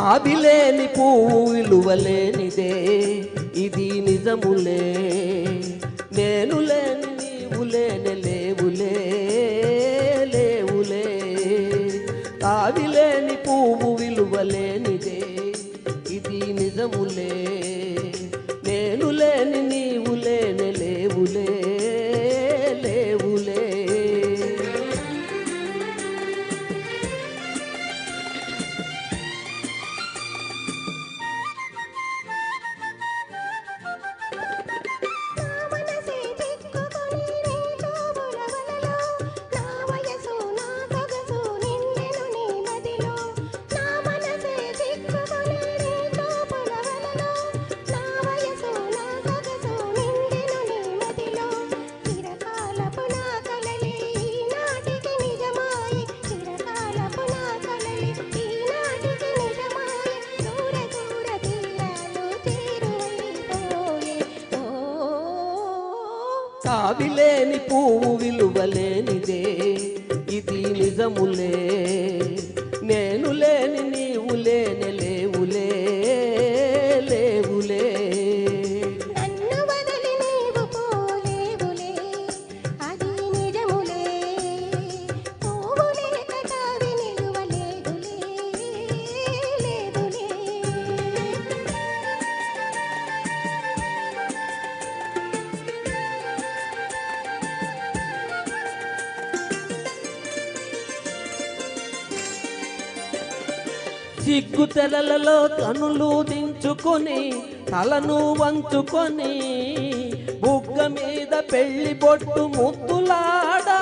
ఆవిలేని పువ్వు విలువలేనిదే ఇది నిజములే. నేను లేని నీవు లేని లేవులే లేవులే. ఆవిలేని పువ్వు విలువలేనిదే ఇది నిజములే. నేను లేని నీవు లేని లేవులే లేవులే. ఆవిలేని పువ్వు విలువలేనిదే ఇది నిజములే. నేను లేని నీవు లేని లేవులే లేవులే. నన్ను వదిలి నీవు పోలేవులే అది నిజములే. పువ్వు లేక తావి నిలువలేదులే లేదులే. సిగ్గు తెరలలో కనులు దించుకొని తలను వంచుకొని బుగ్గ మీద పెళ్లి బొట్టు ముద్దులాడా.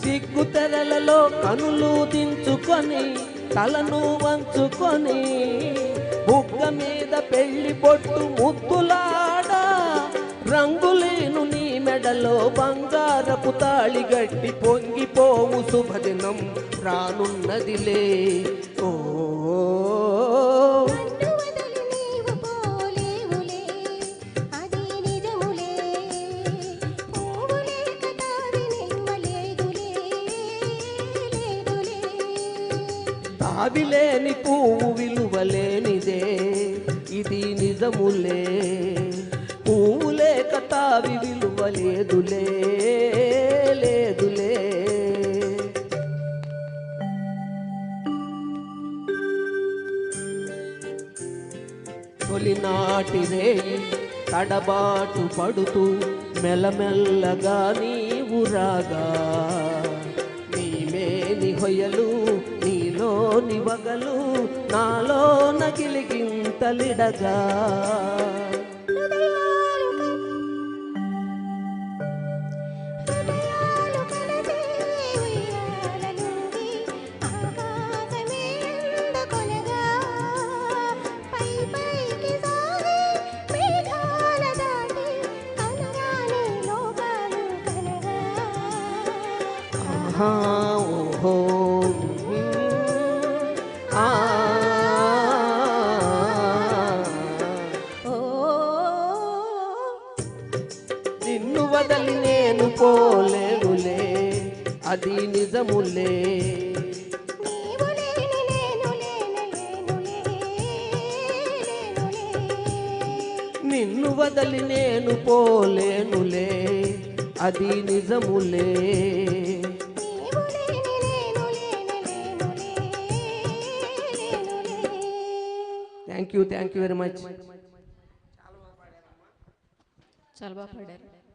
సిగ్గు తెరలలో కనులు దించుకొని తలను వంచుకొని బుగ్గ మీద పెళ్లి బొట్టు ముద్దులాడా. రంగులేను నీ మెడలో బంగారపు తాళి గట్టి పొంగిపోవు శుభదినం రానున్నదిలే. ఓ నన్ను వదిలి నీవు పోలేవులే అది నిజములే. పువ్వు లేక తావి నిలువలేదులే లేదులే. తావిలేని పువ్వు విలువలేనిదే ఇది నిజములే. పువ్వు లేక తావి విలువలేదులే లేదులే. తొలినాటి రేయి తడబాటు పడుతూ మెల్లమెల్లగా నీవు రాగా. నీమేని హొయలు నీలోని వగలు నాలో నగిలిగింతలిడగా. హృదయాలు కలిసి ఉయ్యాలలుగి ఆకాశమే అందుకొనగా. పై పైకి సాగి మేఘాల దాటి కనరాని లోకాలు కనగా. ఆహా ఓహో ఆ ఓ నిన్ను వదలి నేను పోలేనులే అది నిజములే. నీవు లేని నేను లేనులే లేనులే. నిన్ను వదలి నేను పోలేనులే అది నిజములే. నీవు లేని నేను లేనులే. Thank you very much. చాలా బాగా పాడారు.